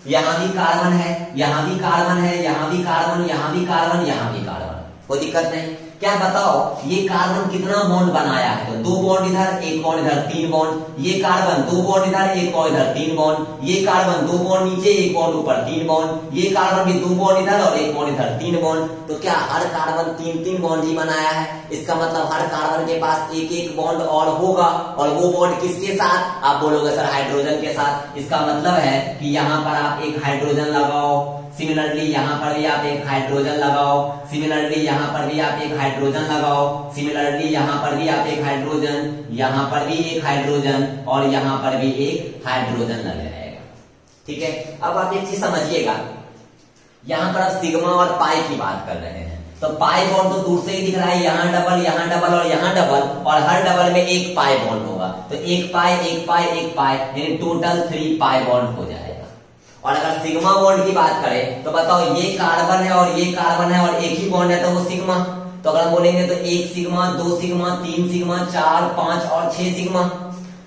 यहाँ भी कार्बन है, यहाँ भी कार्बन है, यहाँ भी कार्बन, यहाँ भी कार्बन, यहाँ भी कार्बन, कोई दिक्कत नहीं। क्या बताओ ये कार्बन कितना बॉन्ड बनाया है, तो 2 बॉन्ड इधर, 1 बॉन्ड इधर, 3 बॉन्ड। ये कार्बन 2 बॉन्ड इधर, 1 बॉन्ड इधर, 3 बॉन्ड। ये कार्बन 2 बॉन्ड नीचे, 1 बॉन्ड ऊपर, 3 बॉन्ड। ये कार्बन भी 2 बॉन्ड इधर और 1 बॉन्ड इधर, 3 बॉन्ड। तो क्या हर कार्बन 3-3 बॉन्ड ही बनाया है, इसका मतलब हर कार्बन के पास एक एक बॉन्ड और होगा। और वो बॉन्ड किसके साथ, आप बोलोगे सर हाइड्रोजन के साथ। इसका मतलब है कि यहाँ पर आप एक हाइड्रोजन लगाओ, सिमिलरली यहाँ पर भी आप एक हाइड्रोजन लगाओ, सिमिलरली यहाँ पर भी आप एक हाइड्रोजन लगाओ, सिमिलरली यहाँ पर भी आप एक हाइड्रोजन, यहाँ पर भी एक हाइड्रोजन और यहाँ पर भी एक हाइड्रोजन लग जाएगा। ठीक है, अब आप एक चीज समझिएगा, यहाँ पर आप सिग्मा और पाई की बात कर रहे हैं, तो पाई बॉन्ड तो दूर से ही दिख रहा है, यहाँ डबल और यहाँ डबल, और हर डबल में एक पाई बॉन्ड होगा, तो एक पाई एक पाई एक पाई, यानी टोटल 3 पाई बॉन्ड हो जाएगा। और अगर सिग्मा बॉन्ड की बात करें तो बताओ ये कार्बन है और ये कार्बन है और एक ही बॉन्ड है तो वो सिग्मा। तो अगर बोलेंगे तो 1 सिग्मा, 2 सिग्मा, 3 सिग्मा, 4 5 और 6 सिग्मा,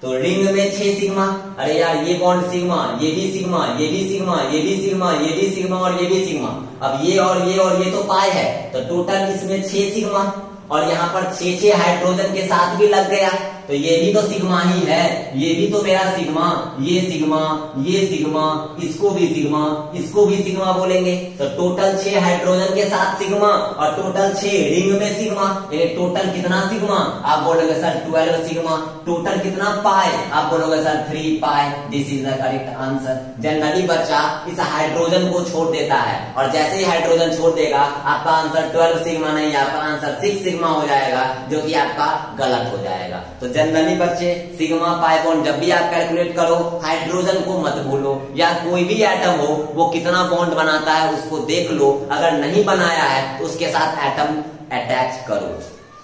तो रिंग में 6 सिग्मा। अरे यार ये बॉन्ड सिग्मा, ये भी सिग्मा, ये भी सिग्मा, ये भी सिग्मा, ये भी सिग्मा और ये भी सिग्मा। अब ये और ये तो पाई है, तो टोटल इसमें 6 सिग्मा, और यहाँ पर 6 हाइड्रोजन के साथ भी लग गया, तो ये भी तो सिग्मा ही है, ये भी तो मेरा सिग्मा, ये सिग्मा, ये सिग्मा, इसको भी सिग्मा, इसको भी सिग्मा बोलेंगे। तो टोटल 6 हाइड्रोजन के साथ सिग्मा और टोटल 6 रिंग में सिग्मा, यानी टोटल कितना सिग्मा, आप बोलोगे सर 12 सिग्मा। टोटल कितना पाई, आप बोलोगे sir 3 pi. This is the correct answer. Generally बच्चा इस हाइड्रोजन को छोड़ देता है, और जैसे ही हाइड्रोजन छोड़ देगा आपका आंसर 12 सिग्मा नहीं, आपका आंसर 6 सिग्मा हो जाएगा, जो कि आपका गलत हो जाएगा। तो जनरली बच्चे सिग्मा पाई बॉन्ड जब भी आप कैलकुलेट करो, हाइड्रोजन को मत भूलो, या कोई भी एटम हो वो कितना बॉन्ड बनाता है उसको देख लो, अगर नहीं बनाया है तो उसके साथ एटम अटैच करो।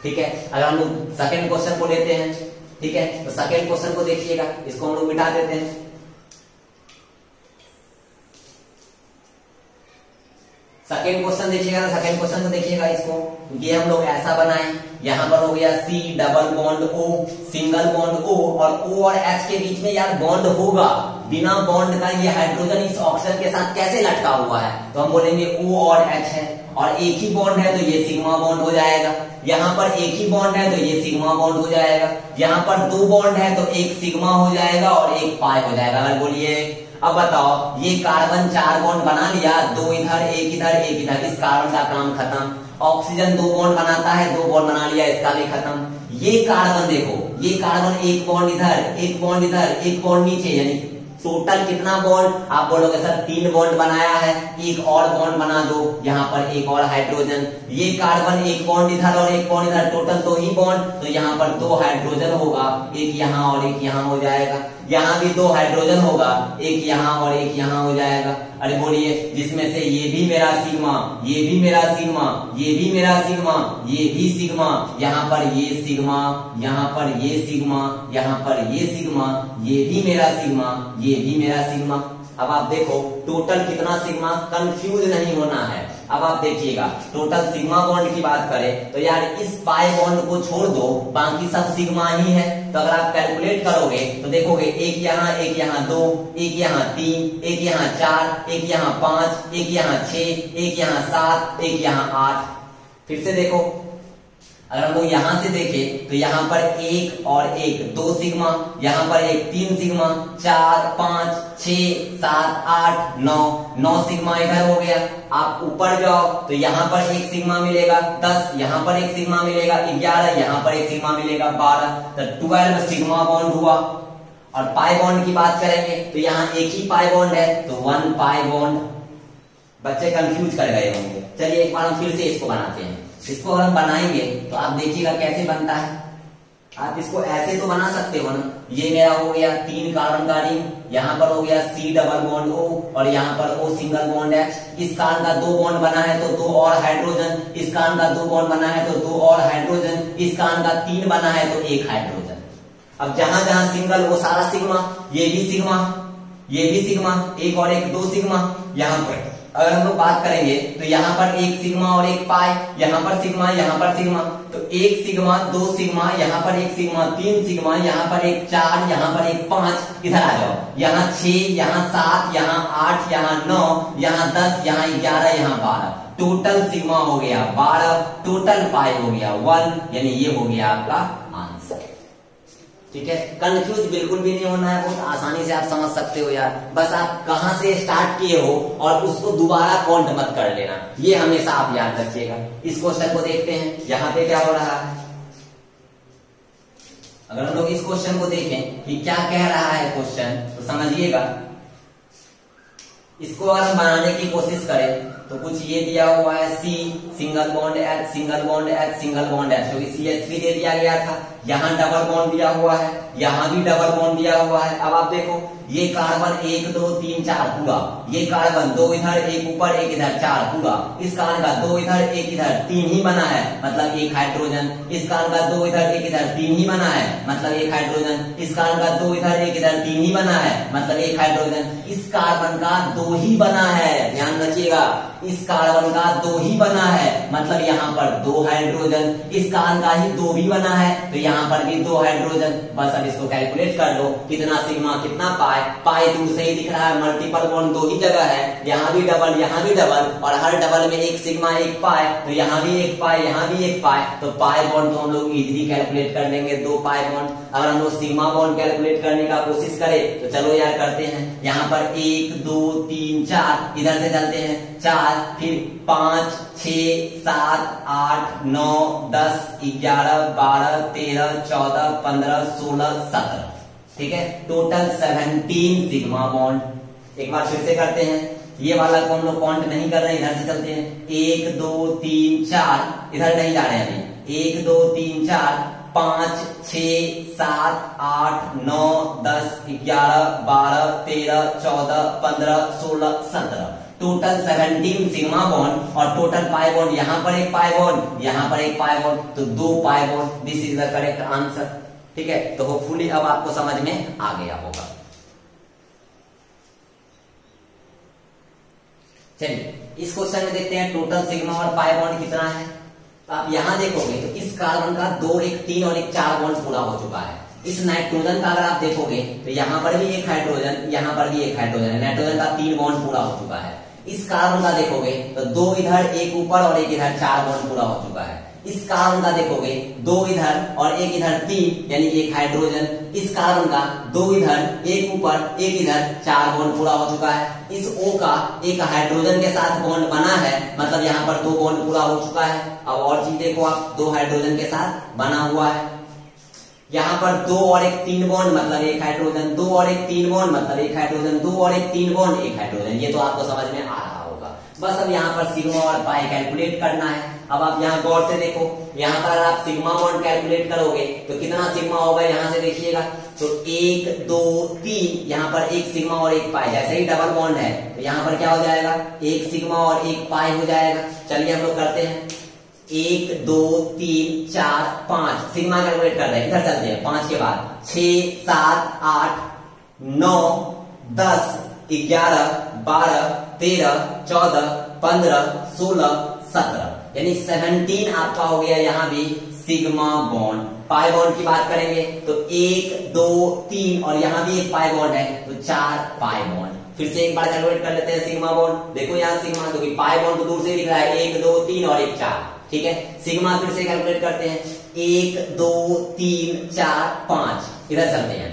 ठीक है, अगर हम लोग सेकेंड क्वेश्चन को लेते हैं, ठीक है, तो सेकेंड क्वेश्चन को देखिएगा, इसको हम लोग मिटा देते हैं। सेकेंड क्वेश्चन देखिएगा, तो सेकेंड क्वेश्चन को देखिएगा, इसको ये हम लोग ऐसा बनाए, यहाँ पर हो गया C double bond O, single bond O, और O और H के बीच में यार बॉन्ड होगा, बिना बॉन्ड का ये हाइड्रोजन इस ऑक्सीजन के साथ कैसे लटका हुआ है, तो हम बोलेंगे O और H है, और एक ही बॉन्ड है तो ये सिग्मा बॉन्ड हो जाएगा। यहाँ पर एक ही बॉन्ड है तो ये सिग्मा बॉन्ड हो जाएगा। यहाँ पर दो बॉन्ड है तो एक सिग्मा हो जाएगा और एक पाई हो जाएगा। अगर बोलिए अब बताओ, ये कार्बन 4 बॉन्ड बना लिया, 2 इधर एक इधर एक इधर, इस कार्बन का काम खत्म। ऑक्सीजन 2 बॉन्ड बनाता है, 2 बॉन्ड बना लिया, इसका भी खत्म। ये कार्बन देखो, ये कार्बन 1 बॉन्ड इधर, 1 बॉन्ड इधर, 1 बॉन्ड नीचे, यानी टोटल कितना बॉन्ड? आप बोलोगे सर 3 बॉन्ड बनाया है, एक और बॉन्ड बना दो, यहाँ पर एक और हाइड्रोजन। ये कार्बन 1 बॉन्ड इधर और 1 बॉन्ड इधर, टोटल 2 ही बॉन्ड, तो यहाँ पर 2 हाइड्रोजन होगा, एक यहाँ और एक यहाँ हो जाएगा। यहाँ भी 2 हाइड्रोजन होगा, एक यहाँ और एक यहाँ हो जाएगा। अरे बोलिए, जिसमें से ये भी मेरा सिग्मा, ये भी मेरा सिग्मा, ये भी मेरा सिग्मा, ये भी सिग्मा, यहाँ पर ये सिग्मा, यहाँ पर ये सिग्मा, यहाँ पर ये सिग्मा, ये भी मेरा सिग्मा, ये भी मेरा सिग्मा। अब आप देखो टोटल कितना सिग्मा, कंफ्यूज नहीं होना है। अब आप देखिएगा, टोटल सिग्मा बॉन्ड की बात करें तो यार इस पाई बॉन्ड को छोड़ दो, बाकी सब सिग्मा ही है। तो अगर आप कैलकुलेट करोगे तो देखोगे एक यहाँ 2, एक यहाँ 3, एक यहाँ 4, एक यहाँ 5, एक यहाँ 6, एक यहाँ 7, एक यहाँ 8। फिर से देखो, अगर हम लोग यहां से देखें तो यहाँ पर 1 और 1 2 सिग्मा, यहाँ पर 1 3 सिग्मा, 4 5 6 7 8 9 सिग्मा इधर हो गया। आप ऊपर जाओ तो यहाँ पर 1 सिग्मा मिलेगा 10, यहाँ पर 1 सिग्मा मिलेगा 11, यहाँ पर 1 सिग्मा मिलेगा 12, तो 12 सिग्मा बॉन्ड हुआ। और पाई बॉन्ड की बात करेंगे तो यहाँ एक ही पाई बॉन्ड है, तो 1 पाई बॉन्ड। बच्चे कंफ्यूज कर गए होंगे, चलिए एक बार हम फिर से इसको बनाते हैं। इसको अगर हम बनाएंगे तो आप देखिएगा कैसे बनता है। आप इसको ऐसे तो बना सकते हो ना, ये मेरा हो गया 3 कार्बन का रिंग, यहाँ पर हो गया C डबल बॉन्ड O और यहाँ पर O सिंगल बॉन्ड H। इस कार्बन का 2 बॉन्ड बना है तो 2 और हाइड्रोजन, इस कार्बन का 2 बॉन्ड बना है तो 2 और हाइड्रोजन, इस कार्बन का 3 बना है तो 1 हाइड्रोजन। अब जहां जहां सिंगल वो सारा सिग्मा, ये भी सिग्मा, ये भी सिग्मा, 1 और 1 2 सिग्मा। यहाँ पर अगर हम लोग बात करेंगे तो यहाँ पर 1 सिग्मा और 1 पाई, यहाँ पर सिग्मा, यहाँ पर सिग्मा, तो 1 सिग्मा 2 सिग्मा, यहाँ पर 1 सिग्मा 3 सिग्मा, यहाँ पर 1 4, यहाँ पर 1 5। इधर आ जाओ, यहाँ 6, यहाँ 7, यहाँ 8, यहाँ 9, यहाँ 10, यहाँ 11, यहाँ 12, टोटल सिग्मा हो गया 12, टोटल पाई हो गया 1, यानी ये हो गया आपका आंसर। ठीक है, कंफ्यूज बिल्कुल भी नहीं होना है, बहुत आसानी से आप समझ सकते हो यार। बस आप कहां से स्टार्ट किए हो और उसको दोबारा काउंट मत कर लेना, ये हमेशा आप याद रखिएगा। इस क्वेश्चन को देखते हैं, यहाँ पे क्या हो रहा है। अगर हम लोग इस क्वेश्चन को देखें कि क्या कह रहा है क्वेश्चन, तो समझिएगा। इसको अगर हम बनाने की कोशिश करें तो कुछ ये दिया हुआ है C single bond H, single bond H, single bond H, क्योंकि CH3 दे दिया गया था। यहाँ डबल बॉन्ड दिया हुआ है, यहाँ भी डबल बॉन्ड दिया हुआ है। अब आप देखो, ये कार्बन 1 2 3 4 पूरा, ये कार्बन 2 इधर 1 ऊपर 1 इधर 4 पूरा, इस कार्बन का 2 इधर 1 इधर 3 ही बना है, मतलब 1 हाइड्रोजन। इस कार्बन का 2 इधर 1 इधर 3 ही बना है, मतलब 1 हाइड्रोजन। इस कार्बन का 2 इधर 1 इधर 3 ही बना है, मतलब 1 हाइड्रोजन। इस कार्बन का 2 ही बना है, ध्यान रखिएगा, इस कार्बन का 2 ही बना है, मतलब यहाँ पर 2 हाइड्रोजन। इस कार्बन का ही 2 भी बना है, तो यहाँ पर भी 2 हाइड्रोजन। बस अब इसको कैलकुलेट कर लो, कितना सिग्मा कितना पाई। पाई दूर से ही दिख रहा है, मल्टीपल बॉन्ड 2 ही जगह है, यहाँ भी डबल, यहाँ भी डबल, और हर डबल में 1 सिग्मा 1 पाई, तो यहाँ भी 1 पाई, यहाँ भी 1 पाई, तो पाई बॉन्ड तो हम लोग इजीली कैलकुलेट कर लेंगे, 2 पाई बॉन्ड। अगर हम लोग सिग्मा बॉन्ड कैलकुलेट करने का कोशिश करें तो चलो यार करते हैं। यहाँ पर 1 2 3 4, इधर से चलते हैं 4, फिर 5 6 7 8 9 10 11 12 13 14 15 16 17। ठीक है, टोटल 17 सिग्मा बॉन्ड। एक बार फिर से करते हैं, ये वाला को हम लोग काउंट नहीं कर रहे हैं, इधर से चलते हैं 1 2 3 4, इधर नहीं जा रहे हैं अभी। 1 2 3 4 5 6 7 8 9 10 11 12 13 14 15 16 17, टोटल 17 सिग्मा बॉन्ड। और टोटल पाई बॉन्ड, यहाँ पर 1 पाई बॉन्ड, यहाँ पर 1 पाई बॉन्ड, तो 2 pi bond. This is the correct answer. ठीक है, तो होपफुली अब आपको समझ में आ गया होगा। चलिए इस क्वेश्चन में देखते हैं टोटल सिग्मा और पाई बॉन्ड कितना है। तो आप यहां देखोगे तो इस कार्बन का 2 1 3 और 1 4 बॉन्ड पूरा हो चुका है। इस नाइट्रोजन का अगर आप देखोगे तो यहाँ पर भी एक हाइड्रोजन, यहाँ पर भी एक हाइड्रोजन है, नाइट्रोजन का 3 बॉन्ड पूरा हो चुका है। इस कार्बन का देखोगे तो 2 इधर, एक ऊपर और एक इधर, 4 बॉन्ड पूरा हो चुका है। इस कार्बन का देखोगे 2 इधर और एक इधर, 3 यानी एक हाइड्रोजन। इस कार्बन का 2 इधर, एक ऊपर, एक इधर, 4 बॉन्ड पूरा हो चुका है। इस O का एक हाइड्रोजन के साथ बॉन्ड बना है, मतलब यहाँ पर 2 बॉन्ड पूरा हो चुका है। अब और चीज देखो आप, 2 हाइड्रोजन के साथ बना हुआ है। यहाँ पर 2 और एक 3 बॉन्ड मतलब एक हाइड्रोजन, 2 और एक 3 बॉन्ड मतलब एक हाइड्रोजन, 2 और एक 3 बॉन्ड एक हाइड्रोजन। ये तो आपको समझ में आ रहा होगा। बस अब यहाँ पर सिग्मा और पाई कैलकुलेट करना है। अब आप यहाँ गौर से देखो, यहाँ पर अगर आप सिग्मा बॉन्ड कैलकुलेट करोगे तो कितना सिग्मा होगा, यहाँ से देखिएगा तो 1 2 3, यहाँ पर एक सिग्मा और एक पाई। जैसे ही डबल बॉन्ड है तो यहाँ पर क्या हो जाएगा, एक सिग्मा और एक पाई हो जाएगा। चलिए हम लोग करते हैं, 1 2 3 4 5 सिग्मा कैलकुलेट कर रहे हैं। इधर चलते हैं, 5 के बाद 6 7 8 9 10 11 12 13 14 15 16 17 यानी 17 आपका हो गया यहाँ भी सिग्मा बॉन्ड। पाई बॉन्ड की बात करेंगे तो 1 2 3 और यहाँ भी एक पाई बॉन्ड है तो 4 पाई बॉन्ड। फिर से एक बार कैलकुलेट कर लेते हैं सिग्मा बॉन्ड। देखो यहाँ सिग्मा, क्योंकि पाई बॉन्ड तो दूर से दिख रहा है, 1 2 3 और एक 4, ठीक है। सिग्मा फिर से कैलकुलेट करते हैं, 1 2 3 4 5। इधर चलते हैं,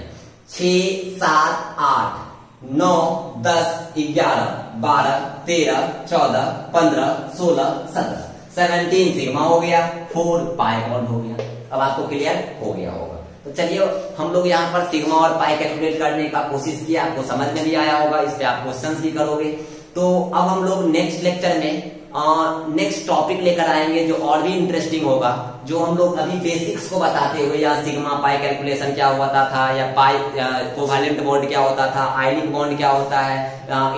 6 7 8 9 10 11 12 13 14 15 16 17 17 सिग्मा हो गया, 4 पाई बॉन्ड हो गया। अब आपको क्लियर हो गया होगा। तो चलिए हम लोग यहाँ पर सिग्मा और पाई कैलकुलेट करने का कोशिश किया, आपको समझ में भी आया होगा, इस पे आप क्वेश्चंस भी करोगे। तो अब हम लोग नेक्स्ट लेक्चर में नेक्स्ट टॉपिक लेकर आएंगे जो और भी इंटरेस्टिंग होगा, जो हम लोग अभी बेसिक्स को बताते हुए, या सिग्मा पाई कैलकुलेशन क्या होता था, या पाई कोवैलेंट बॉन्ड क्या होता था, आयनिक बॉन्ड क्या होता है,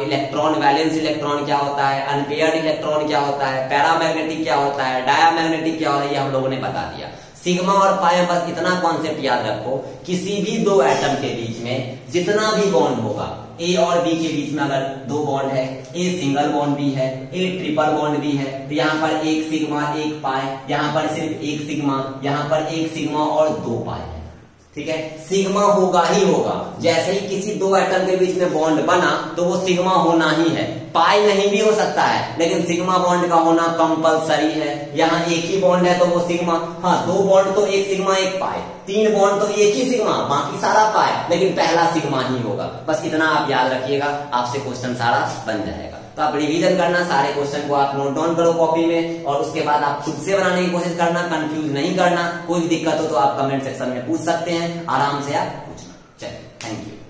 इलेक्ट्रॉन वैलेंस इलेक्ट्रॉन क्या होता है, अनपेयर्ड इलेक्ट्रॉन क्या होता है, पैरामैग्नेटिक क्या होता है, डायामैग्नेटिक क्या होता है, ये हम लोगों ने बता दिया। सिग्मा और पाई में बस इतना कॉन्सेप्ट याद रखो, किसी भी 2 एटम के बीच में जितना भी बॉन्ड होगा, ए और बी के बीच में अगर 2 बॉन्ड है, ए सिंगल बॉन्ड भी है, ए ट्रिपल बॉन्ड भी है, तो यहाँ पर एक सिग्मा एक पाई, यहाँ पर सिर्फ एक सिग्मा, यहाँ पर एक सिग्मा और 2 पाई है, ठीक है। सिग्मा होगा ही होगा। जैसे ही किसी 2 एटम के बीच में बॉन्ड बना तो वो सिग्मा होना ही है। पाई नहीं भी हो सकता है, लेकिन सिग्मा बॉन्ड का होना कंपलसरी है। यहाँ एक ही बॉन्ड है तो वो सिग्मा, हाँ 2 बॉन्ड तो एक सिग्मा एक पाई, 3 बॉन्ड तो एक ही सिग्मा, बाकी सारा पाई, लेकिन पहला सिग्मा ही होगा। बस इतना आप याद रखिएगा, आपसे क्वेश्चन सारा बन जाएगा। तो आप रिवीजन करना, सारे क्वेश्चन को आप नोट डाउन करो कॉपी में, और उसके बाद आप खुद से बनाने की कोशिश करना, कंफ्यूज नहीं करना। कोई दिक्कत हो तो आप कमेंट सेक्शन में पूछ सकते हैं, आराम से आप पूछना। चलिए, थैंक यू।